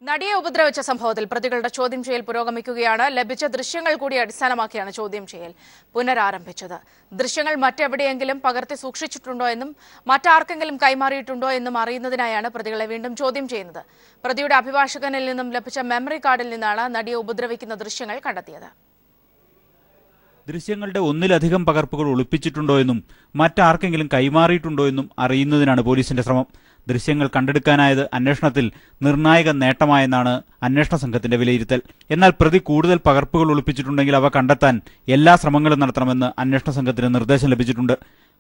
നടിയെ ഉപദ്രവിച്ച സംഭവത്തിൽ പ്രതികളുടെ ചോദ്യം ചെയ്യൽ പുരോഗമിക്കുകയാണ്. ലഭിച്ച ദൃശ്യങ്ങൾ കൂടി അടിസ്ഥാനമാക്കിയാണ് ചോദ്യം ചെയ്യൽ പുനരാരംഭിച്ചത്. ദൃശ്യങ്ങൾ മറ്റെവിടെയെങ്കിലും പകർത്തി സൂക്ഷിച്ചിട്ടുണ്ടോ എന്നും മറ്റാർക്കെങ്കിലും കൈമാറിയിട്ടുണ്ടോ എന്നും അറിയുന്നതിനായാണ് പ്രതികളെ വീണ്ടും ചോദ്യം ചെയ്യുന്നത്. പ്രതിയുടെ അഭിഭാഷകനിൽ നിന്നും ലഭിച്ച മെമ്മറി കാർഡിൽ നിന്നാണ് നടിയെ ഉപദ്രവിക്കുന്ന ദൃശ്യങ്ങൾ കണ്ടെത്തിയത്. ദൃശ്യങ്ങളുടെ ഒന്നിലധികം പകർപ്പുകൾ ഒളിപ്പിച്ചിട്ടുണ്ടോ എന്നും മറ്റാർക്കെങ്കിലും കൈമാറിയിട്ടുണ്ടോ എന്നും അറിയുന്നതിനാണ് പോലീസിന്റെ ശ്രമം. ദൃശ്യങ്ങൾ കണ്ടെടുക്കാനായത് അന്വേഷണത്തിൽ നിർണായക നേട്ടമായെന്നാണ് അന്വേഷണ സംഘത്തിന്റെ വിലയിരുത്തൽ. എന്നാൽ പ്രതി കൂടുതൽ പകർപ്പുകൾ ഒളിപ്പിച്ചിട്ടുണ്ടെങ്കിൽ അവ കണ്ടെത്താൻ എല്ലാ ശ്രമങ്ങളും നടത്തണമെന്ന് അന്വേഷണ സംഘത്തിന് നിർദ്ദേശം ലഭിച്ചിട്ടുണ്ട്.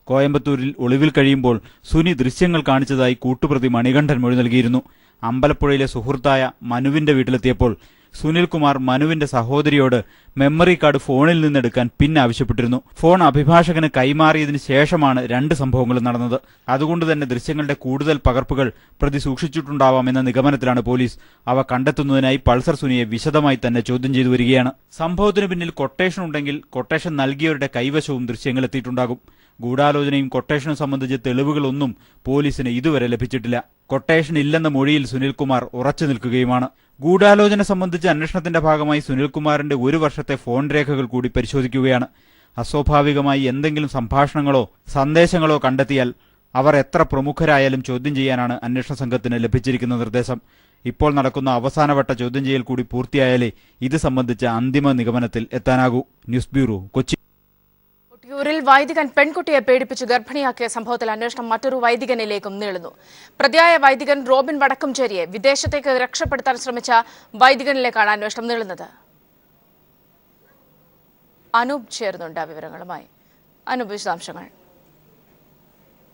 കോയമ്പത്തൂരിൽ ഒളിവിൽ കഴിയുമ്പോൾ സുനി ദൃശ്യങ്ങൾ കാണിച്ചതായി കൂട്ടുപ്രതി മണികണ്ഠൻ മൊഴി നൽകിയിരുന്നു. അമ്പലപ്പുഴയിലെ സുഹൃത്തായ മനുവിന്റെ വീട്ടിലെത്തിയപ്പോൾ സുനിൽകുമാർ മനുവിന്റെ സഹോദരിയോട് മെമ്മറി കാർഡ് ഫോണിൽ നിന്നെടുക്കാൻ ആവശ്യപ്പെട്ടിരുന്നു. ഫോൺ അഭിഭാഷകന് കൈമാറിയതിനു ശേഷമാണ് രണ്ട് സംഭവങ്ങളും നടന്നത്. അതുകൊണ്ട് തന്നെ ദൃശ്യങ്ങളുടെ കൂടുതൽ പകർപ്പുകൾ പ്രതി സൂക്ഷിച്ചിട്ടുണ്ടാവാമെന്ന നിഗമനത്തിലാണ് പോലീസ്. അവ കണ്ടെത്തുന്നതിനായി പൾസർ സുനിയെ വിശദമായി തന്നെ ചോദ്യം ചെയ്തു വരികയാണ്. സംഭവത്തിന് പിന്നിൽ കൊട്ടേഷൻ ഉണ്ടെങ്കിൽ കൊട്ടേഷൻ നൽകിയവരുടെ കൈവശവും ദൃശ്യങ്ങൾ എത്തിയിട്ടുണ്ടാകും. ഗൂഢാലോചനയും കൊട്ടേഷനും സംബന്ധിച്ച് തെളിവുകളൊന്നും പോലീസിന് ഇതുവരെ ലഭിച്ചിട്ടില്ല. കൊട്ടേഷൻ ഇല്ലെന്ന മൊഴിയിൽ സുനിൽകുമാർ ഉറച്ചു നിൽക്കുകയുമാണ്. ഗൂഢാലോചന സംബന്ധിച്ച് അന്വേഷണത്തിന്റെ ഭാഗമായി സുനിൽകുമാറിന്റെ ഒരു വർഷത്തെ ഫോൺ രേഖകൾ കൂടി പരിശോധിക്കുകയാണ്. അസ്വാഭാവികമായി എന്തെങ്കിലും സംഭാഷണങ്ങളോ സന്ദേശങ്ങളോ കണ്ടെത്തിയാൽ അവർ എത്ര പ്രമുഖരായാലും ചോദ്യം ചെയ്യാനാണ് അന്വേഷണ സംഘത്തിന് ലഭിച്ചിരിക്കുന്ന നിർദ്ദേശം. ഇപ്പോൾ നടക്കുന്ന അവസാനവട്ട ചോദ്യം ചെയ്യൽ കൂടി പൂർത്തിയായാലേ ഇത് സംബന്ധിച്ച അന്തിമ നിഗമനത്തിൽ എത്താനാകൂ. News bureau, Kochi. കൊട്ടിയൂരിൽ വൈദികൻ പെൺകുട്ടിയെ പീഡിപ്പിച്ച് ഗർഭിണിയാക്കിയ സംഭവത്തിൽ അന്വേഷണം മറ്റൊരു വൈദികനിലേക്കും നീളുന്നു. പ്രതിയായ വൈദികൻ റോബിൻ വടക്കുംചേരിയെ വിദേശത്തേക്ക് രക്ഷപ്പെടുത്താൻ ശ്രമിച്ച വൈദികനിലേക്കാണ് അന്വേഷണം നീളുന്നത്. അനൂപ് ചേർന്നുണ്ട് വിവരങ്ങളുമായി. അനൂപ്, വിശദാംശങ്ങൾ.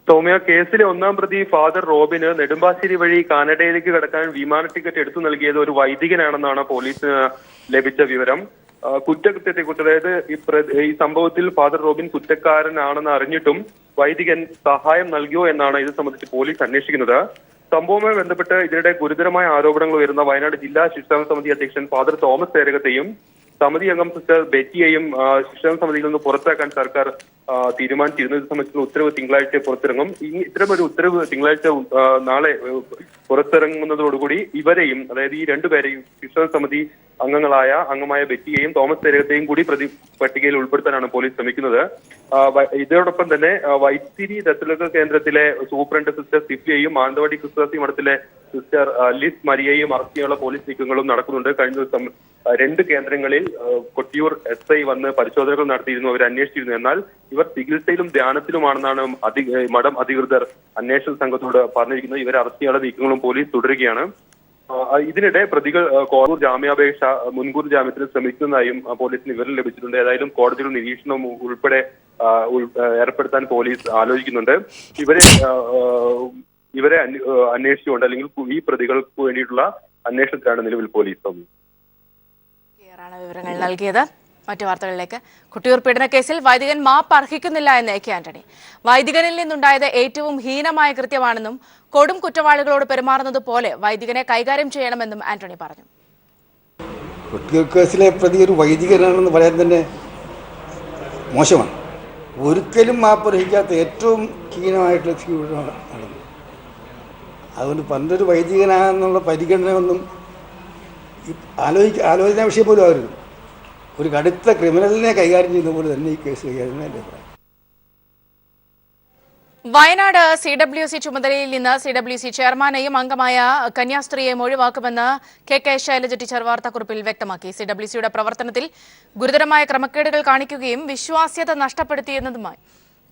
സൗമ്യ, കേസിലെ ഒന്നാം പ്രതി ഫാദർ റോബിന് നെടുമ്പാശ്ശേരി വഴി കാനഡയിലേക്ക് കടക്കാൻ വിമാന ടിക്കറ്റ് എടുത്തു നൽകിയത് ഒരു വൈദികനാണെന്നാണ് പോലീസിന് ലഭിച്ച വിവരം. കുറ്റകൃത്യത്തെക്കുറിച്ച്, അതായത് ഈ സംഭവത്തിൽ ഫാദർ റോബിൻ കുറ്റക്കാരനാണെന്ന് അറിഞ്ഞിട്ടും വൈദികൻ സഹായം നൽകിയോ എന്നാണ് ഇത് സംബന്ധിച്ച് പോലീസ് അന്വേഷിക്കുന്നത്. സംഭവവുമായി ബന്ധപ്പെട്ട് ഇതിനിടെ ഗുരുതരമായ ആരോപണങ്ങൾ ഉയർന്ന വയനാട് ജില്ലാ ശിക്ഷാ സമിതി അധ്യക്ഷൻ ഫാദർ തോമസ് തേരകത്തെയും സമിതി അംഗം സിസ്റ്റർ ബെറ്റിയെയും ശിക്ഷാ സമിതിയിൽ നിന്ന് പുറത്താക്കാൻ സർക്കാർ തീരുമാനിച്ചിരുന്നു. ഇത് സംബന്ധിച്ചുള്ള ഉത്തരവ് തിങ്കളാഴ്ച പുറത്തിറങ്ങും. ഇത്തരമൊരു ഉത്തരവ് തിങ്കളാഴ്ച നാളെ പുറത്തിറങ്ങുന്നതോടുകൂടി ഇവരെയും, അതായത് ഈ രണ്ടുപേരെയും, ശിക്ഷാ സമിതി അംഗമായ ബെറ്റിയെയും തോമസ് തേരകത്തെയും കൂടി പ്രതി പട്ടികയിൽ ഉൾപ്പെടുത്താനാണ് പോലീസ് ശ്രമിക്കുന്നത്. ഇതോടൊപ്പം തന്നെ വൈത്തിരി ദത്തലക കേന്ദ്രത്തിലെ സൂപ്രണ്ട് സിസ്റ്റർ സിഫിയെയും മാനന്തവാടി ക്രിസ്തുമസി മഠത്തിലെ സിസ്റ്റർ ലിസ് മരിയയും അറസ്റ്റ് ചെയ്യാനുള്ള പോലീസ് നീക്കങ്ങളും നടക്കുന്നുണ്ട്. കഴിഞ്ഞ ദിവസം രണ്ട് കേന്ദ്രങ്ങളിൽ കൊട്ടിയൂർ SI വന്ന് പരിശോധനകൾ നടത്തിയിരുന്നു. അവർ അന്വേഷിച്ചിരുന്നു. എന്നാൽ ഇവർ ചികിത്സയിലും ധ്യാനത്തിലുമാണെന്നാണ് മഠം അധികൃതർ അന്വേഷണ സംഘത്തോട് പറഞ്ഞിരിക്കുന്നത്. ഇവരെ അറസ്റ്റ് ചെയ്യാനുള്ള നീക്കങ്ങളും പോലീസ് തുടരുകയാണ്. ഇതിനിടെ പ്രതികൾ കോടതി ജാമ്യാപേക്ഷ മുൻകൂർ ജാമ്യത്തിന് ശ്രമിക്കുന്നതായും പോലീസിന് വിവരം ലഭിച്ചിട്ടുണ്ട്. ഏതായാലും കോടതിയുടെ നിരീക്ഷണം ഉൾപ്പെടെ ഏർപ്പെടുത്താൻ പോലീസ് ആലോചിക്കുന്നുണ്ട്. ഇവരെ അന്വേഷിച്ചുകൊണ്ട്, അല്ലെങ്കിൽ ഈ പ്രതികൾക്ക് വേണ്ടിയിട്ടുള്ള അന്വേഷണത്തിലാണ് നിലവിൽ പോലീസ്. വിവരങ്ങൾ നൽകിയത്. മറ്റു വാർത്തകളിലേക്ക്. കൊട്ടിയൂർ പീഡന കേസിൽ വൈദികൻ മാപ്പ് അർഹിക്കുന്നില്ല എന്ന് AK ആന്റണി. വൈദികനിൽ നിന്നുണ്ടായത് ഏറ്റവും ഹീനമായ കൃത്യമാണെന്നും കൊടും കുറ്റവാളികളോട് പെരുമാറുന്നത് പോലെ വൈദികനെ കൈകാര്യം ചെയ്യണമെന്നും ആന്റണി പറഞ്ഞു. കൊട്ടിയൂർ കേസിലെ പ്രതി ഒരു വൈദികനാണെന്ന് പറയാൻ തന്നെ മോശമാണ്. ഒരിക്കലും മാപ്പ് അർഹിക്കാത്ത ഏറ്റവും ഹീനമായിട്ടുള്ള നടന്നു. അതുകൊണ്ട് പണ്ടൊരു വൈദികനാണെന്നുള്ള പരിഗണന ഒന്നും ആലോചന വിഷയം പോലും ആവരുത്. ഒരു കടുത്ത ക്രിമിനലിനെ കൈകാര്യം ചെയ്യുന്ന പോലെ തന്നെ ഈ കേസ് കൈകാര്യം എൻ്റെ അഭിപ്രായം. വയനാട് CWC ചുമതലയിൽ നിന്ന് CWC ചെയർമാനെയും അംഗമായ കന്യാസ്ത്രീയെയും ഒഴിവാക്കുമെന്ന് KK ശൈലജ ടീച്ചർ വാർത്താക്കുറിപ്പിൽ വ്യക്തമാക്കി. CWCയുടെ പ്രവർത്തനത്തിൽ ഗുരുതരമായ ക്രമക്കേടുകൾ കാണിക്കുകയും വിശ്വാസ്യത നഷ്ടപ്പെടുത്തിയെന്നതുമായി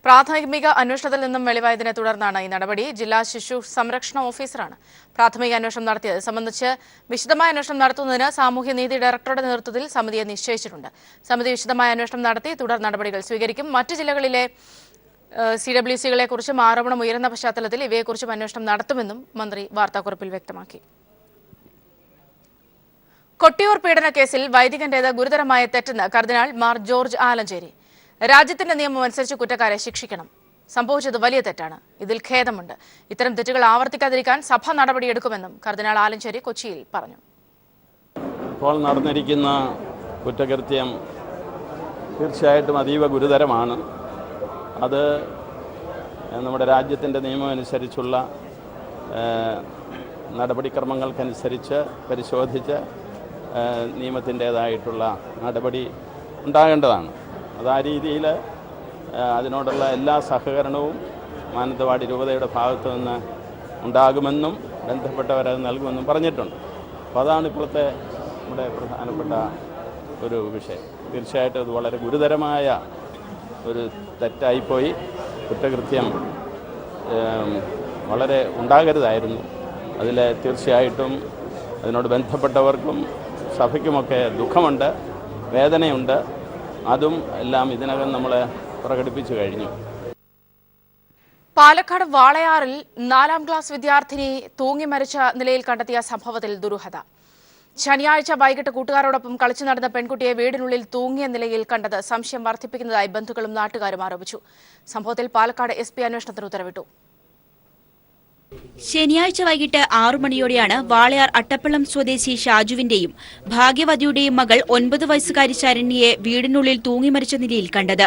പ്രാഥമിക അന്വേഷണത്തിൽ നിന്നും വെളിവായതിനെ തുടർന്നാണ് ഈ നടപടി. ജില്ലാ ശിശു സംരക്ഷണ ഓഫീസറാണ് പ്രാഥമിക അന്വേഷണം നടത്തിയത്. സംബന്ധിച്ച് വിശദമായ അന്വേഷണം നടത്തുന്നതിന് സാമൂഹ്യനീതി ഡയറക്ടറുടെ നേതൃത്വത്തിൽ സമിതിയെ നിശ്ചയിച്ചിട്ടുണ്ട്. സമിതി വിശദമായ അന്വേഷണം നടത്തി തുടർ നടപടികൾ സ്വീകരിക്കും. മറ്റ് ജില്ലകളിലെ CWCകളെ കുറിച്ചും ആരോപണം ഉയർന്ന പശ്ചാത്തലത്തിൽ ഇവയെക്കുറിച്ചും അന്വേഷണം നടത്തുമെന്നും മന്ത്രി വാർത്താക്കുറിപ്പിൽ വ്യക്തമാക്കി. കൊട്ടിയൂർ പീഡന കേസിൽ വൈദികന്റേത് ഗുരുതരമായ തെറ്റെന്ന് കർദിനാൾ മാർ ജോർജ് ആലഞ്ചേരി. രാജ്യത്തിന്റെ നിയമം അനുസരിച്ച് കുറ്റക്കാരെ ശിക്ഷിക്കണം. സംഭവിച്ചത് വലിയ തെറ്റാണ്. ഇതിൽ ഖേദമുണ്ട്. ഇത്തരം തെറ്റുകൾ ആവർത്തിക്കാതിരിക്കാൻ സഭ നടപടിയെടുക്കുമെന്നും കർദിനാൾ ആലഞ്ചേരി കൊച്ചിയിൽ പറഞ്ഞു. ഇപ്പോൾ നടന്നിരിക്കുന്ന കുറ്റകൃത്യം തീർച്ചയായിട്ടും അതീവ ഗുരുതരമാണ്. അത് നമ്മുടെ രാജ്യത്തിൻ്റെ നിയമം അനുസരിച്ചുള്ള നടപടിക്രമങ്ങൾക്കനുസരിച്ച് പരിശോധിച്ച് നിയമത്തിൻ്റേതായിട്ടുള്ള നടപടി ഉണ്ടാകേണ്ടതാണ്. അത് ആ രീതിയിൽ അതിനോടുള്ള എല്ലാ സഹകരണവും മാനന്തവാടി രൂപതയുടെ ഭാഗത്തു നിന്ന് ഉണ്ടാകുമെന്നും ബന്ധപ്പെട്ടവരത് നൽകുമെന്നും പറഞ്ഞിട്ടുണ്ട്. അപ്പോൾ അതാണ് ഇപ്പോഴത്തെ നമ്മുടെ പ്രധാനപ്പെട്ട ഒരു വിഷയം. തീർച്ചയായിട്ടും അത് വളരെ ഗുരുതരമായ ഒരു തെറ്റായിപ്പോയി. കുറ്റകൃത്യം വളരെ ഉണ്ടാകരുതായിരുന്നു. അതിൽ തീർച്ചയായിട്ടും അതിനോട് ബന്ധപ്പെട്ടവർക്കും സഭയ്ക്കുമൊക്കെ ദുഃഖമുണ്ട്, വേദനയുണ്ട്. അതും എല്ലാം ഇതിനകം നമ്മൾ പ്രകടിപ്പിച്ചു കഴിഞ്ഞു. പാലക്കാട് വാളയാറിൽ 4ാം ക്ലാസ് വിദ്യാർത്ഥിനി തൂങ്ങി മരിച്ച നിലയിൽ കണ്ടെത്തിയ സംഭവത്തിൽ ദുരൂഹത. ശനിയാഴ്ച വൈകിട്ട് കൂട്ടുകാരോടൊപ്പം കളിച്ചു നടന്ന പെൺകുട്ടിയെ വീടിനുള്ളിൽ തൂങ്ങിയ നിലയിൽ കണ്ടത് സംശയം വർദ്ധിപ്പിക്കുന്നതായി ബന്ധുക്കളും നാട്ടുകാരും ആരോപിച്ചു. സംഭവത്തിൽ പാലക്കാട് SP അന്വേഷണത്തിന് ഉത്തരവിട്ടു. ശനിയാഴ്ച വൈകിട്ട് 6 മണിയോടെയാണ് വാളയാർ അട്ടപ്പള്ളം സ്വദേശി ഷാജുവിന്റെയും ഭാഗ്യവതിയുടെയും മകൾ 9 വയസ്സുകാരി ശരണ്യയെ വീടിനുള്ളിൽ തൂങ്ങി മരിച്ച നിലയിൽ കണ്ടത്.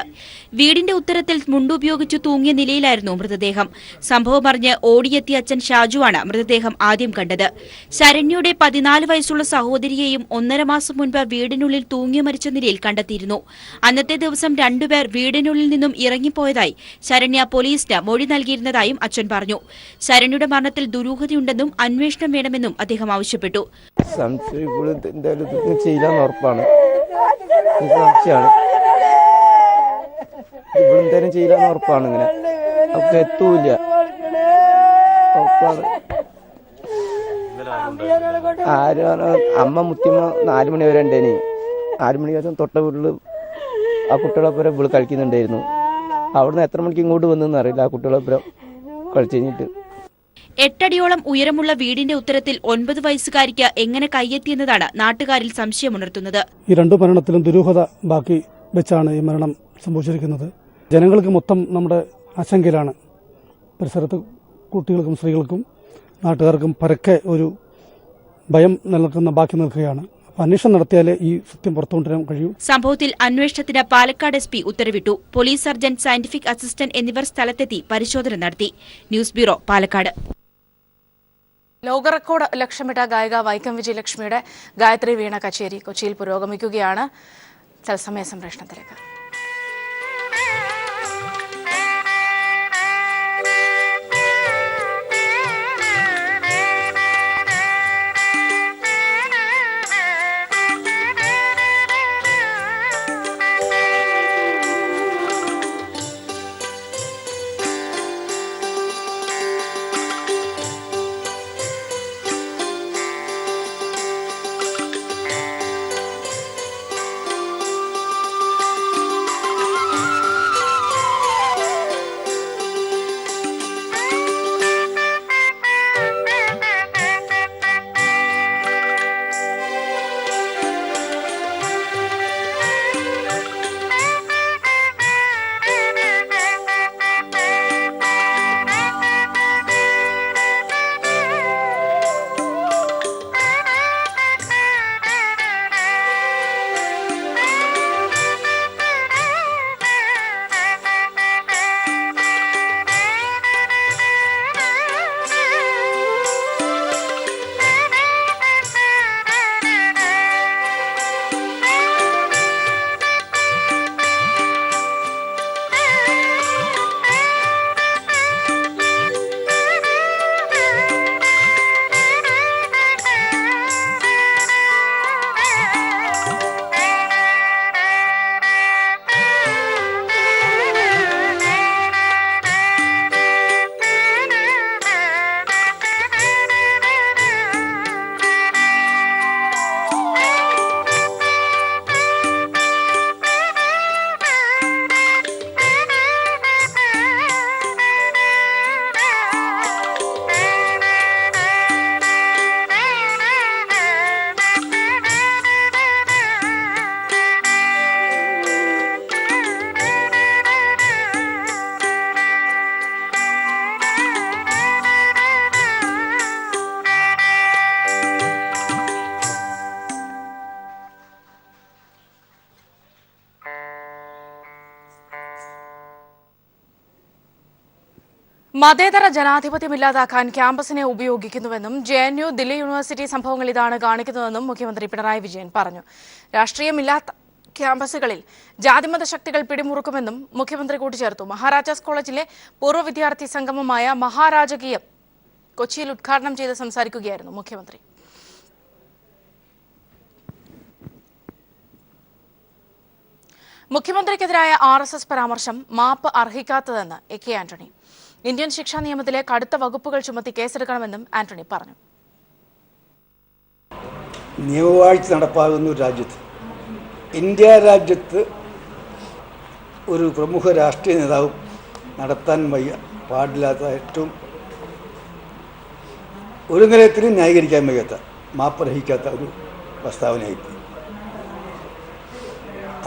വീടിന്റെ ഉത്തരത്തിൽ മുണ്ടുപയോഗിച്ചു തൂങ്ങിയ നിലയിലായിരുന്നു മൃതദേഹം. സംഭവം അറിഞ്ഞ് ഓടിയെത്തിയ അച്ഛൻ ഷാജുവാണ് മൃതദേഹം ആദ്യം കണ്ടത്. ശരണ്യയുടെ 14 വയസ്സുള്ള സഹോദരിയെയും 1.5 മാസം മുൻപ് വീടിനുള്ളിൽ തൂങ്ങി മരിച്ച നിലയിൽ കണ്ടെത്തിയിരുന്നു. അന്നത്തെ ദിവസം 2 പേർ വീടിനുള്ളിൽ നിന്നും ഇറങ്ങിപ്പോയതായി ശരണ്യ പോലീസിന് മൊഴി നൽകിയിരുന്നതായും അച്ഛൻ പറഞ്ഞു. ശരണ്യയുടെ മരണത്തിൽ ദുരൂഹതയുണ്ടെന്നും അന്വേഷണം വേണമെന്നും അദ്ദേഹം ആവശ്യപ്പെട്ടു. ചെയ്യാൻ ഉറപ്പാണ്, സംശയമാണ്. എന്തായാലും ചെയ്യാൻ ഉറപ്പാണ്. ഇങ്ങനെ ഒക്കെ എത്തൂല, ഉറപ്പാണ്. അമ്മ മുത്തിയമ്മ 4 മണി വരെ ഉണ്ടേനി. 4 മണി വരെ തൊട്ട വീട്ടിൽ ആ കുട്ടികളൊപ്പം ഇവിടെ കളിക്കുന്നുണ്ടായിരുന്നു. അവിടുന്ന് എത്ര മണിക്ക് ഇങ്ങോട്ട് വന്നെന്ന് അറിയില്ല. ആ കുട്ടികളൊപ്പം കളിച്ചു കഴിഞ്ഞിട്ട് 8 അടിയോളം ഉയരമുള്ള വീടിന്റെ ഉത്തരത്തിൽ 9 വയസ്സുകാരിക്ക് എങ്ങനെ കൈയെത്തിയെന്നതാണ് നാട്ടുകാരിൽ സംശയമുണർത്തുന്നത്. ഈ 2 മരണത്തിലും ദുരൂഹത ബാക്കി വെച്ചാണ് ഈ മരണം സംഭവിച്ചിരിക്കുന്നത്. ജനങ്ങൾക്ക് മൊത്തം നമ്മുടെ ആശങ്കയിലാണ്. പരിസരത്ത് കുട്ടികൾക്കും സ്ത്രീകൾക്കും നാട്ടുകാർക്കും പരക്കെ ഒരു ഭയം ബാക്കി നിൽക്കുകയാണ്. അന്വേഷണം നടത്തിയാലേ ഈ സത്യം പുറത്തുകൊണ്ടുവരാൻ കഴിയൂ. സംഭവത്തിൽ അന്വേഷണത്തിന് പാലക്കാട് SP ഉത്തരവിട്ടു. പോലീസ് സർജന്റ്, സയന്റിഫിക് അസിസ്റ്റന്റ് എന്നിവർ സ്ഥലത്തെത്തി പരിശോധന നടത്തി. News bureau, Palakkad. ലോക റെക്കോർഡ് ലക്ഷ്യമിട്ട ഗായിക വൈക്കം വിജയലക്ഷ്മിയുടെ ഗായത്രി വീണ കച്ചേരി കൊച്ചിയിൽ പുരോഗമിക്കുകയാണ്. തത്സമയ സംപ്രേഷണത്തിലേക്ക്. മതേതര ജനാധിപത്യം ഇല്ലാതാക്കാൻ ക്യാമ്പസിനെ ഉപയോഗിക്കുന്നുവെന്നും JNU ദില്ലി യൂണിവേഴ്സിറ്റി സംഭവങ്ങൾ ഇതാണ് കാണിക്കുന്നതെന്നും മുഖ്യമന്ത്രി പിണറായി വിജയൻ പറഞ്ഞു. രാഷ്ട്രീയമില്ലാത്ത ക്യാമ്പസുകളിൽ ജാതിമത ശക്തികൾ പിടിമുറുക്കുമെന്നും മുഖ്യമന്ത്രി കൂട്ടിച്ചേർത്തു. മഹാരാജാസ് കോളേജിലെ പൂർവ്വ വിദ്യാർത്ഥി സംഗമമായ മഹാരാജകീയം കൊച്ചിയിൽ ഉദ്ഘാടനം ചെയ്ത് സംസാരിക്കുകയായിരുന്നു മുഖ്യമന്ത്രി. മുഖ്യമന്ത്രിക്കെതിരായ RSS പരാമർശം മാപ്പ് അർഹിക്കാത്തതെന്ന് AK ആന്റണി. ഇന്ത്യൻ ശിക്ഷാ നിയമത്തിലെ കടുത്ത വകുപ്പുകൾ ചുമത്തി കേസെടുക്കണമെന്നും ആന്റണി പറഞ്ഞു. നിയമവാഴ്ച നടപ്പാകുന്ന ഒരു രാജ്യത്ത്, ഇന്ത്യ രാജ്യത്ത് ഒരു പ്രമുഖ രാഷ്ട്രീയ നേതാവും നടത്താൻ പാടില്ലാത്ത ഏറ്റവും ഒരു നിലയത്തിലും ന്യായീകരിക്കാൻ വയ്യാത്ത, മാപ്പർഹിക്കാത്ത ഒരു പ്രസ്താവനയായിപ്പോയി.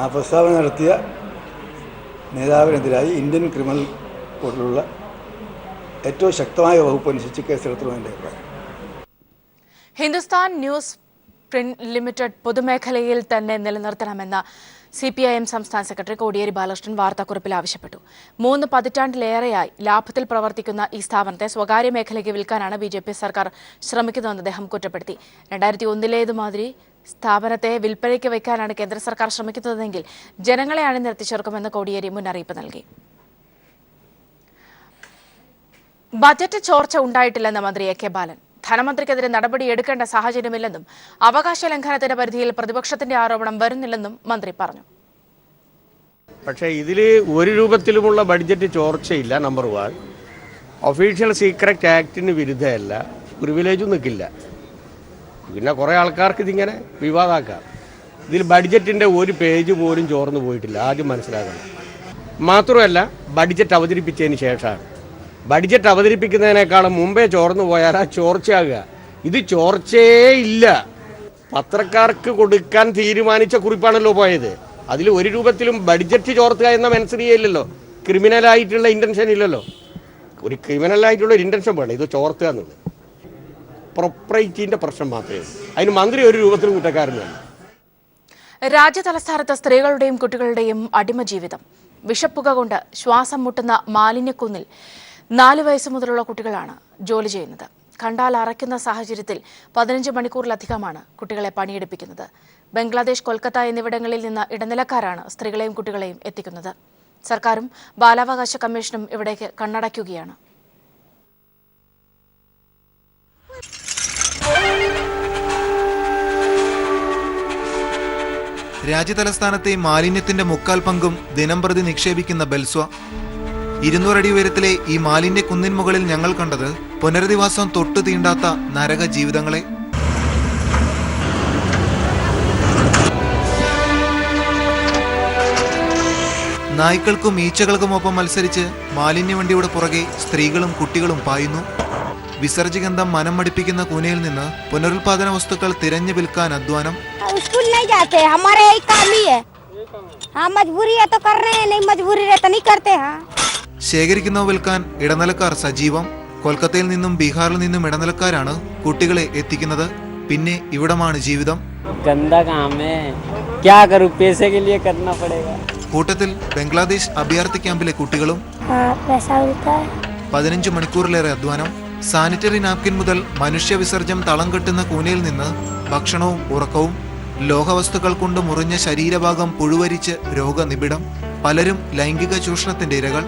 ആ പ്രസ്താവന നടത്തിയ നേതാവിനെതിരായി ഇന്ത്യൻ ക്രിമിനൽ കോഡിലുള്ള ഏറ്റവും ശക്തമായ വകുപ്പ് അനുസരിച്ച് കേസെടുത്തതിൻ്റെ അഭിപ്രായം. ഹിന്ദുസ്ഥാൻ ന്യൂസ് പ്രിന്റ് ലിമിറ്റഡ് പൊതുമേഖലയിൽ തന്നെ നിലനിർത്തണമെന്ന CPIM സംസ്ഥാന സെക്രട്ടറി കോടിയേരി ബാലകൃഷ്ണൻ വാർത്താക്കുറിപ്പിൽ ആവശ്യപ്പെട്ടു. 3 പതിറ്റാണ്ടിലേറെയായി ലാഭത്തിൽ പ്രവർത്തിക്കുന്ന ഈ സ്ഥാപനത്തെ സ്വകാര്യ മേഖലയ്ക്ക് വിൽക്കാനാണ് BJP സർക്കാർ ശ്രമിക്കുന്നതെന്ന് അദ്ദേഹം കുറ്റപ്പെടുത്തി. 2001 സ്ഥാപനത്തെ വിൽപ്പനയ്ക്ക് വയ്ക്കാനാണ് കേന്ദ്ര സർക്കാർ ശ്രമിക്കുന്നതെങ്കിൽ ജനങ്ങളെ അണിനിരത്തി ചേർക്കുമെന്ന് കോടിയേരി മുന്നറിയിപ്പ് നൽകി. ബജറ്റ് ചോർച്ച ഉണ്ടായിട്ടില്ലെന്ന് മന്ത്രി AK ബാലൻ. ധനമന്ത്രിക്കെതിരെ നടപടിയെടുക്കേണ്ട സാഹചര്യമില്ലെന്നും അവകാശ ലംഘനത്തിന്റെ പരിധിയിൽ പ്രതിപക്ഷത്തിന്റെ ആരോപണം വരുന്നില്ലെന്നും മന്ത്രി പറഞ്ഞു. പക്ഷേ ഇതിൽ ഒരു രൂപത്തിലുമുള്ള ബഡ്ജറ്റ് ചോർച്ചയില്ല. നമ്പർ 1, ഒഫീഷ്യൽ സീക്രട്ട് ആക്ടിന് വിരുദ്ധമല്ല, പ്രിവിലേജും നിൽക്കില്ല. പിന്നെ കുറേ ആൾക്കാർക്ക് ഇതിങ്ങനെ വിവാദമാക്കാം. ഇതിൽ ബഡ്ജറ്റിൻ്റെ ഒരു പേജ് പോലും ചോർന്നു പോയിട്ടില്ല, ആദ്യം മനസ്സിലാക്കണം. മാത്രമല്ല, ബഡ്ജറ്റ് അവതരിപ്പിച്ചതിന് ശേഷമാണ്. ബഡ്ജറ്റ് അവതരിപ്പിക്കുന്നതിനേക്കാളും മുമ്പേ ചോർന്നു പോയാൽ ആ ചോർച്ചയാകുക. ഇത് ചോർച്ചയേ ഇല്ല. പത്രക്കാർക്ക് കൊടുക്കാൻ തീരുമാനിച്ച കുറിപ്പാണല്ലോ പോയത്. അതിൽ ഒരു രൂപത്തിലും ബഡ്ജറ്റ് ചോർത്തുക എന്ന മനസ്സിലില്ലല്ലോ. ക്രിമിനലായിട്ടുള്ള ഇൻറ്റൻഷൻ ഇല്ലല്ലോ. ഒരു ക്രിമിനലായിട്ടുള്ള ഒരു ഇൻറ്റൻഷൻ വേണം ഇത് ചോർത്തുക എന്നുള്ളത്. പ്രൊപ്പറേറ്റീൻ്റെ പ്രശ്നം മാത്രമേ ഉള്ളൂ. അതിന് മന്ത്രി ഒരു രൂപത്തിലും കുറ്റക്കാരനല്ല. രാജ്യതലസ്ഥാനത്ത് സ്ത്രീകളുടെയും കുട്ടികളുടെയും അടിമ ജീവിതം. വിഷപ്പുക കൊണ്ട് ശ്വാസം മുട്ടുന്ന മാലിന്യക്കുന്നിൽ 4 വയസ്സ് മുതലുള്ള കുട്ടികളാണ് ജോലി ചെയ്യുന്നത്. കണ്ടാൽ അറയ്ക്കുന്ന സാഹചര്യത്തിൽ 15 മണിക്കൂറിലധികമാണ് കുട്ടികളെ പണിയെടുപ്പിക്കുന്നത്. ബംഗ്ലാദേശ്, കൊൽക്കത്ത എന്നിവിടങ്ങളിൽ നിന്ന് ഇടനിലക്കാരാണ് സ്ത്രീകളെയും കുട്ടികളെയും എത്തിക്കുന്നത്. സർക്കാരും ബാലാവകാശ കമ്മീഷനും ഇവിടേക്ക് കണ്ണടയ്ക്കുകയാണ്. രാജ്യതലസ്ഥാനത്തെ മാലിന്യത്തിന്റെ 3/4 പങ്കും ദിനംപ്രതി നിക്ഷേപിക്കുന്ന ബെൽസ്വ. 200 അടി ഉയരത്തിലെ ഈ മാലിന്യ കുന്നിൻ മുകളിൽ ഞങ്ങൾ കണ്ടത് പുനരധിവാസം തൊട്ടു തീണ്ടാത്ത നരക ജീവിതങ്ങളെ. നായ്ക്കൾക്കും ഈച്ചകൾക്കുമൊപ്പം മത്സരിച്ച് മാലിന്യവണ്ടിയുടെ പുറകെ സ്ത്രീകളും കുട്ടികളും പായുന്നു. വിസർജ്യഗന്ധം മനം മടിപ്പിക്കുന്ന കൂനയിൽ നിന്ന് പുനരുൽപാദന വസ്തുക്കൾ തിരഞ്ഞു വിൽക്കാൻ അധ്വാനം. ശേഖരിക്കുന്നവ വിൽക്കാൻ ഇടനിലക്കാർ സജീവം. കൊൽക്കത്തയിൽ നിന്നും ബീഹാറിൽ നിന്നും ഇടനിലക്കാരാണ് കുട്ടികളെ എത്തിക്കുന്നത്. പിന്നെ ഇവിടമാണ് ജീവിതം. കൂട്ടത്തിൽ ബംഗ്ലാദേശ് അഭയാർത്ഥി ക്യാമ്പിലെ കുട്ടികളും. 15 മണിക്കൂറിലേറെ അധ്വാനം. സാനിറ്ററി നാപ്കിൻ മുതൽ മനുഷ്യവിസർജ്യം തളം കെട്ടുന്ന കൂനയിൽ നിന്ന് ഭക്ഷണവും ഉറക്കവും. ലോഹവസ്തുക്കൾ കൊണ്ട് മുറിഞ്ഞ ശരീരഭാഗം പുഴുവരിച്ച് രോഗനിബിഡം. പലരും ലൈംഗിക ചൂഷണത്തിന്റെ ഇരകൾ.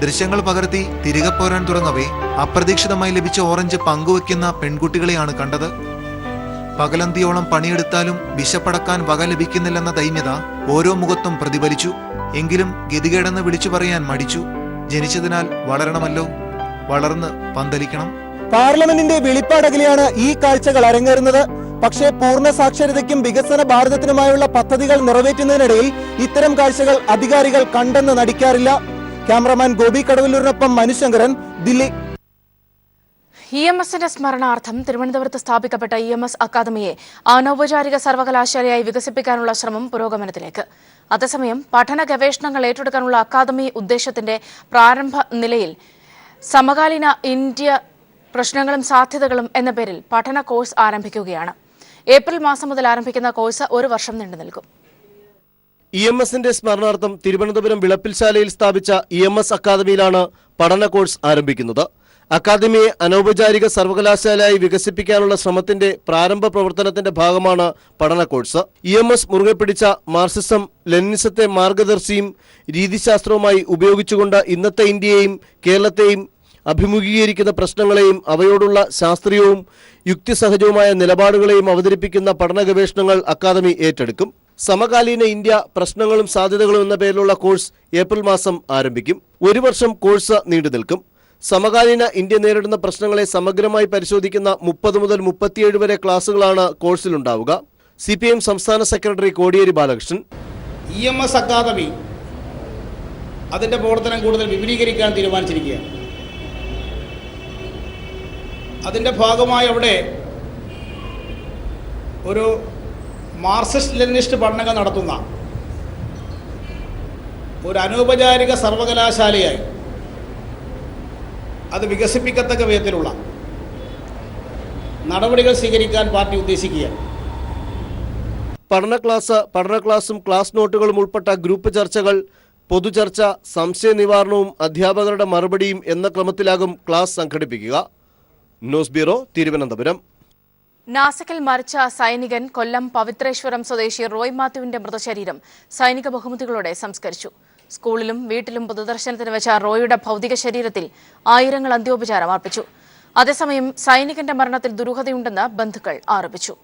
ദൃശ്യങ്ങൾ പകർത്തി തിരികെ പോരാൻ തുടങ്ങവേ അപ്രതീക്ഷിതമായി ലഭിച്ച ഓറഞ്ച് പങ്കുവെക്കുന്ന പെൺകുട്ടികളെയാണ് കണ്ടത്. പകലന്തിയോളം പണിയെടുത്താലും വിശപ്പടക്കാൻ വക ലഭിക്കുന്നില്ലെന്ന ദൈന്യത ഓരോ മുഖത്തും പ്രതിഫലിച്ചു. എങ്കിലും ഗതികേടെന്ന് വിളിച്ചു പറയാൻ മടിച്ചു. ജനിച്ചതിനാൽ വളരണമല്ലോ, വളർന്ന് പന്തലിക്കണം. പാർലമെന്റിന്റെ വെളിപ്പാടകലെയാണ് ഈ കാഴ്ചകൾ അരങ്ങേറുന്നത്. പക്ഷേ പൂർണ്ണ സാക്ഷരതയ്ക്കും വികസന ഭാരതത്തിനുമായുള്ള പദ്ധതികൾ നിറവേറ്റുന്നതിനിടയിൽ ഇത്തരം കാഴ്ചകൾ അധികാരികൾ കണ്ടെന്ന് നടിക്കാറില്ല. ക്യാമറമാൻ ഗോപി കടവല്ലൂരിനൊപ്പം മനുശങ്കരൻ, ദില്ലി. EMSന്റെ സ്മരണാർത്ഥം തിരുവനന്തപുരത്ത് സ്ഥാപിക്കപ്പെട്ട EMS അക്കാദമിയെ അനൗപചാരിക സർവകലാശാലയായി വികസിപ്പിക്കാനുള്ള ശ്രമം പുരോഗമനത്തിലേക്ക്. അതേസമയം പഠന ഗവേഷണങ്ങൾ ഏറ്റെടുക്കാനുള്ള അക്കാദമി ഉദ്ദേശത്തിന്റെ പ്രാരംഭ നിലയിൽ സമകാലീന ഇന്ത്യ പ്രശ്നങ്ങളും സാധ്യതകളും എന്ന പേരിൽ പഠന കോഴ്സ് ആരംഭിക്കുകയാണ്. ഏപ്രിൽ മാസം മുതൽ ആരംഭിക്കുന്ന കോഴ്സ് 1 വർഷം നീണ്ടു നിൽക്കും. EMSന്റെ സ്മരണാർത്ഥം തിരുവനന്തപുരം വിളപ്പിൽശാലയിൽ സ്ഥാപിച്ച EMS അക്കാദമിയിലാണ് പഠന കോഴ്സ് ആരംഭിക്കുന്നത്. അക്കാദമിയെ അനൗപചാരിക സർവകലാശാലയായി വികസിപ്പിക്കാനുള്ള ശ്രമത്തിന്റെ പ്രാരംഭ പ്രവർത്തനത്തിന്റെ ഭാഗമാണ് പഠന കോഴ്സ്. EMS മുറുകെ പിടിച്ച മാർക്സിസം ലെനിനിസത്തെ മാർഗദർശിയും രീതിശാസ്ത്രവുമായി ഉപയോഗിച്ചുകൊണ്ട് ഇന്നത്തെ ഇന്ത്യയെയും കേരളത്തെയും അഭിമുഖീകരിക്കുന്ന പ്രശ്നങ്ങളെയും അവയോടുള്ള ശാസ്ത്രീയവും യുക്തിസഹജവുമായ നിലപാടുകളെയും അവതരിപ്പിക്കുന്ന പഠന ഗവേഷണങ്ങൾ അക്കാദമി ഏറ്റെടുക്കും. സമകാലീന ഇന്ത്യ പ്രശ്നങ്ങളും സാധ്യതകളും എന്ന പേരിലുള്ള കോഴ്സ് ഏപ്രിൽ മാസം ആരംഭിക്കും. 1 വർഷം കോഴ്സ് നീണ്ടു നിൽക്കും. സമകാലീന ഇന്ത്യ നേരിടുന്ന പ്രശ്നങ്ങളെ സമഗ്രമായി പരിശോധിക്കുന്ന 30 മുതൽ 37 വരെ ക്ലാസുകളാണ് കോഴ്സിലുണ്ടാവുക. CPM സംസ്ഥാന secretary Kodiyeri Balakrishnan. EMS academy അതിന്റെ പ്രവർത്തനം കൂടുതൽ വിപുലീകരിക്കാൻ തീരുമാനിച്ചിരിക്കുകയാണ്. അതിന്റെ ഭാഗമായി അവിടെ ഒരു മാർക്സിസ്റ്റ് ലെനിനിസ്റ്റ് പഠനങ്ങൾ നടത്തുന്ന ഒരു അനൗപചാരിക സർവകലാശാലയായി അത് വികസിപ്പിക്കത്തക്ക വിധത്തിലുള്ള നടപടികൾ സ്വീകരിക്കാൻ പാർട്ടി ഉദ്ദേശിക്കുകയാണ്. പഠന ക്ലാസും ക്ലാസ് നോട്ടുകളും ഉൾപ്പെട്ട ഗ്രൂപ്പ് ചർച്ചകൾ, പൊതുചർച്ച, സംശയ നിവാരണവും അധ്യാപകരുടെ മറുപടിയും എന്ന ക്രമത്തിലാകും ക്ലാസ് സംഘടിപ്പിക്കുക. News bureau, Thiruvananthapuram. നാസിക്കിൽ മരിച്ച സൈനികൻ കൊല്ലം പവിത്രേശ്വരം സ്വദേശി റോയ് മാത്യുവിന്റെ മൃതശരീരം സൈനിക ബഹുമതികളോടെ സംസ്കരിച്ചു. സ്കൂളിലും വീട്ടിലും പൊതുദർശനത്തിന് വെച്ച റോയിയുടെ ഭൗതിക ശരീരത്തിൽ ആയിരങ്ങൾ അന്ത്യോപചാരം അർപ്പിച്ചു. അതേസമയം സൈനികന്റെ മരണത്തിൽ ദുരൂഹതയുണ്ടെന്ന് ബന്ധുക്കൾ ആരോപിച്ചു.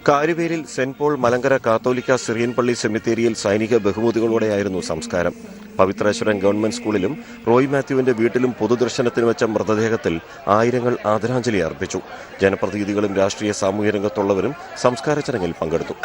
കാരുവേലിൽ saint Paul Malankara Catholic Syrian പള്ളി സെമിത്തേരിയിൽ സൈനിക ബഹുമതികളോടെയായിരുന്നു സംസ്കാരം. പവിത്രേശ്വരം ഗവൺമെന്റ് സ്കൂളിലും റോയ് മാത്യുവിന്റെ വീട്ടിലും പൊതുദർശനത്തിന് വെച്ച മൃതദേഹത്തിൽ ആയിരങ്ങൾ ആദരാഞ്ജലി അർപ്പിച്ചു. ജനപ്രതിനിധികളും രാഷ്ട്രീയ സാമൂഹ്യ രംഗത്തുള്ളവരും സംസ്കാര ചടങ്ങിൽ പങ്കെടുത്തു.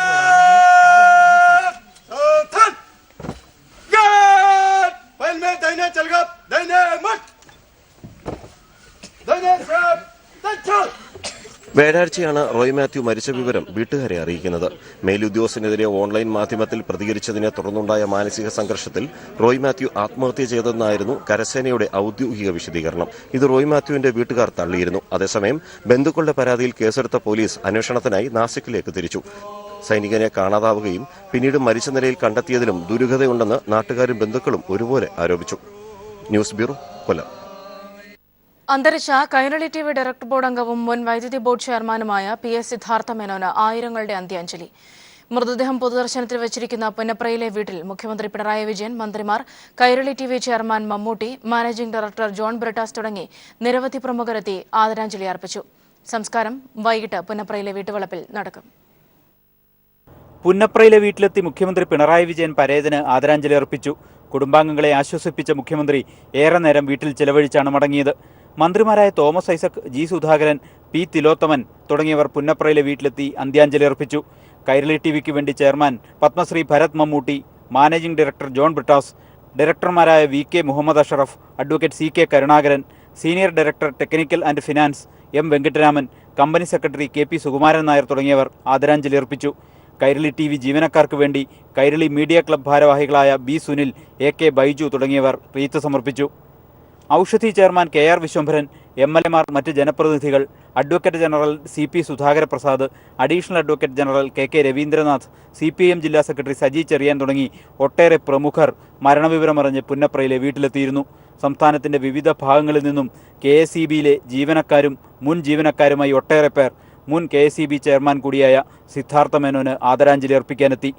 വ്യാഴാഴ്ചയാണ് റോയ് മാത്യു മരിച്ച വിവരം വീട്ടുകാരെ അറിയിക്കുന്നത്. മേലുദ്യോഗസ്ഥനെതിരെ ഓൺലൈൻ മാധ്യമത്തിൽ പ്രതികരിച്ചതിനെ തുടർന്നുണ്ടായ മാനസിക സംഘർഷത്തിൽ റോയ് മാത്യു ആത്മഹത്യ ചെയ്തെന്നായിരുന്നു കരസേനയുടെ ഔദ്യോഗിക വിശദീകരണം. ഇത് റോയ് മാത്യുവിന്റെ വീട്ടുകാർ തള്ളിയിരുന്നു. അതേസമയം ബന്ധുക്കളുടെ പരാതിയിൽ കേസെടുത്ത പോലീസ് അന്വേഷണത്തിനായി നാസിക്കിലേക്ക് തിരിച്ചു. സൈനികനെ കാണാതാവുകയും പിന്നീട് മരിച്ച നിലയിൽ കണ്ടെത്തിയതിലും ദുരൂഹതയുണ്ടെന്ന് നാട്ടുകാരും ബന്ധുക്കളും ഒരുപോലെ ആരോപിച്ചു. ന്യൂസ് ബ്യൂറോ, കൊല്ലം. അന്തരിച്ച കൈരളി TV ഡയറക്ടർ ബോർഡ് അംഗവും മുൻ വൈദ്യുതി ബോർഡ് ചെയർമാനുമായ PS സിദ്ധാർത്ഥ മേനോന് ആയിരങ്ങളുടെ അന്ത്യാഞ്ജലി. മൃതദേഹം പൊതുദർശനത്തിൽ വെച്ചിരിക്കുന്ന പുന്നപ്രയിലെ വീട്ടിൽ മുഖ്യമന്ത്രി പിണറായി വിജയൻ, മന്ത്രിമാർ, Kairali TV chairman Mammootty, managing director John Brittas തുടങ്ങി നിരവധി പ്രമുഖരെത്തി ആദരാഞ്ജലി അർപ്പിച്ചു. സംസ്കാരം വൈകിട്ട് പുന്നപ്രയിലെ വീട്ടുവളപ്പിൽ നടക്കും. പുന്നപ്രയിലെ വീട്ടിലെത്തി മുഖ്യമന്ത്രി പിണറായി വിജയൻ പരേതന് ആദരാഞ്ജലി അർപ്പിച്ചു. കുടുംബാംഗങ്ങളെ ആശ്വസിപ്പിച്ച മുഖ്യമന്ത്രി ഏറെ നേരം വീട്ടിൽ ചെലവഴിച്ചാണ് മടങ്ങിയത്. മന്ത്രിമാരായ Thomas Isaac, G Sudhakaran, P Thilothaman തുടങ്ങിയവർ പുന്നപ്രയിലെ വീട്ടിലെത്തി അന്ത്യാഞ്ജലി അർപ്പിച്ചു. കൈരളി TVക്ക് വേണ്ടി chairman Padmashri Bharat Mammootty, managing director John Brittas, ഡയറക്ടർമാരായ VK Muhammad Ashraf, advocate CK Karunakaran, senior director technical and finance M Venkataraman, company secretary KP Sukumaran Nair തുടങ്ങിയവർ ആദരാഞ്ജലി അർപ്പിച്ചു. കൈരളി TV ജീവനക്കാർക്ക് വേണ്ടി കൈരളി മീഡിയ ക്ലബ് ഭാരവാഹികളായ B സുനിൽ, AK ബൈജു തുടങ്ങിയവർ റീത്ത് സമർപ്പിച്ചു. ഔഷധി ചെയർമാൻ KR വിശ്വംഭരൻ, MLAമാർ, മറ്റ് ജനപ്രതിനിധികൾ, advocate general CP Sudhakaraprasad, additional advocate general KK Ravindranath, CPM ജില്ലാ സെക്രട്ടറി സജി ചെറിയാൻ തുടങ്ങി ഒട്ടേറെ പ്രമുഖർ മരണവിവരമറിഞ്ഞ് പുന്നപ്രയിലെ വീട്ടിലെത്തിയിരുന്നു. സംസ്ഥാനത്തിന്റെ വിവിധ ഭാഗങ്ങളിൽ നിന്നും KSEBയിലെ ജീവനക്കാരും മുൻ ജീവനക്കാരുമായി ഒട്ടേറെ പേർ മുൻ KSEB ചെയർമാൻ കൂടിയായ സിദ്ധാർത്ഥ മേനോന് ആദരാഞ്ജലി അർപ്പിക്കാനെത്തി.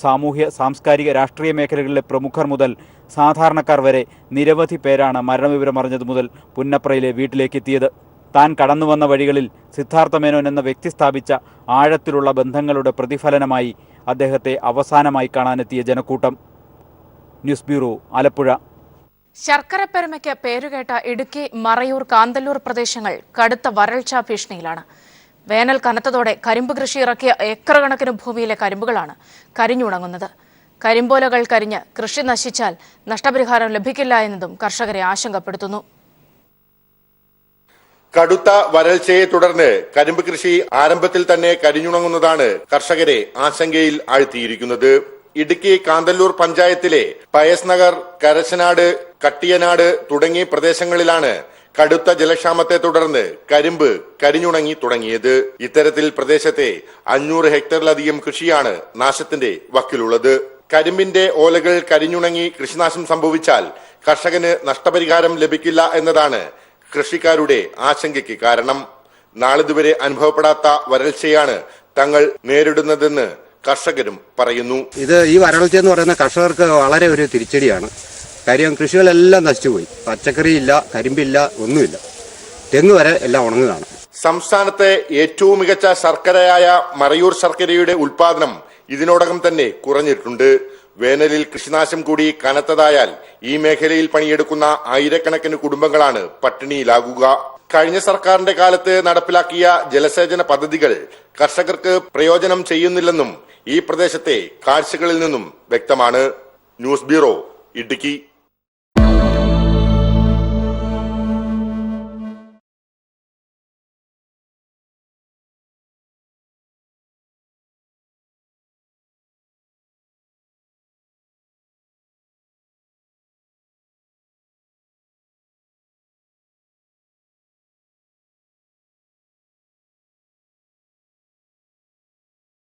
സാമൂഹ്യ, സാംസ്കാരിക, രാഷ്ട്രീയ മേഖലകളിലെ പ്രമുഖർ മുതൽ സാധാരണക്കാർ വരെ നിരവധി പേരാണ് മരണവിവരമറിഞ്ഞതു മുതൽ പുന്നപ്രയിലെ വീട്ടിലേക്കെത്തിയത്. താൻ കടന്നുവന്ന വഴികളിൽ സിദ്ധാർത്ഥ മേനോൻ എന്ന വ്യക്തി സ്ഥാപിച്ച ആഴത്തിലുള്ള ബന്ധങ്ങളുടെ പ്രതിഫലനമായി അദ്ദേഹത്തെ അവസാനമായി കാണാനെത്തിയ ജനക്കൂട്ടം. News bureau, Alappuzha. ശർക്കരപ്പെരുമയ്ക്ക് പേരുകേട്ട ഇടുക്കി, മറയൂർ, കാന്തല്ലൂർ പ്രദേശങ്ങൾ കടുത്ത വരൾച്ചാ ഭീഷണിയിലാണ്. വേനൽ കനത്തതോടെ കരിമ്പ് കൃഷി ഇറക്കിയ ഏക്കർ കണക്കിന് ഭൂമിയിലെ കരിമ്പുകളാണ് കരിഞ്ഞുണങ്ങുന്നത്. കരിമ്പോലകൾ കരിഞ്ഞ് കൃഷി നശിച്ചാൽ നഷ്ടപരിഹാരം ലഭിക്കില്ല എന്നതും കർഷകരെ ആശങ്കപ്പെടുത്തുന്നു. കടുത്ത വരൾച്ചയെ തുടർന്ന് കരിമ്പ് കൃഷി ആരംഭത്തിൽ തന്നെ കരിഞ്ഞുണങ്ങുന്നതാണ് കർഷകരെ ആശങ്കയിൽ ആഴ്ത്തിയിരിക്കുന്നത്. ഇടുക്കി കാന്തല്ലൂർ പഞ്ചായത്തിലെ പയസ് നഗർ, കരശനാട്, കട്ടിയനാട് തുടങ്ങിയ പ്രദേശങ്ങളിലാണ് കടുത്ത ജലക്ഷാമത്തെ തുടർന്ന് കരിമ്പ് കരിഞ്ഞുണങ്ങി തുടങ്ങിയത്. ഇത്തരത്തിൽ പ്രദേശത്തെ 500 ഹെക്ടറിലധികം കൃഷിയാണ് നാശത്തിന്റെ വക്കിലുള്ളത്. കരിമ്പിന്റെ ഓലകൾ കരിഞ്ഞുണങ്ങി കൃഷിനാശം സംഭവിച്ചാൽ കർഷകന് നഷ്ടപരിഹാരം ലഭിക്കില്ല എന്നതാണ് കൃഷിക്കാരുടെ ആശങ്കയ്ക്ക് കാരണം. നാളിതുവരെ അനുഭവപ്പെടാത്ത വരൾച്ചയാണ് തങ്ങൾ നേരിടുന്നതെന്ന് കർഷകരും പറയുന്നു. ഈ വരൾച്ച എന്ന് പറയുന്ന കർഷകർക്ക് വളരെ ഒരു തിരിച്ചടിയാണ്. കാര്യം കൃഷികളെല്ലാം നശിച്ചുപോയി. പച്ചക്കറിയില്ല, കരിമ്പില്ല, ഒന്നുമില്ല. തെങ്ങ് വരെ എല്ലാം ഉണങ്ങുകയാണ്. സംസ്ഥാനത്തെ ഏറ്റവും മികച്ച ശർക്കരയായ മറയൂർ ശർക്കരയുടെ ഉൽപാദനം ഇതിനോടകം തന്നെ കുറഞ്ഞിട്ടുണ്ട്. വേനലിൽ കൃഷിനാശം കൂടി കനത്തതായാൽ ഈ മേഖലയിൽ പണിയെടുക്കുന്ന ആയിരക്കണക്കിന് കുടുംബങ്ങളാണ് പട്ടിണിയിലാകുക. കഴിഞ്ഞ സർക്കാരിന്റെ കാലത്ത് നടപ്പിലാക്കിയ ജലസേചന പദ്ധതികൾ കർഷകർക്ക് പ്രയോജനം ചെയ്യുന്നില്ലെന്നും ഈ പ്രദേശത്തെ കാഴ്ചകളിൽ നിന്നും വ്യക്തമാണ്. News bureau, Idukki.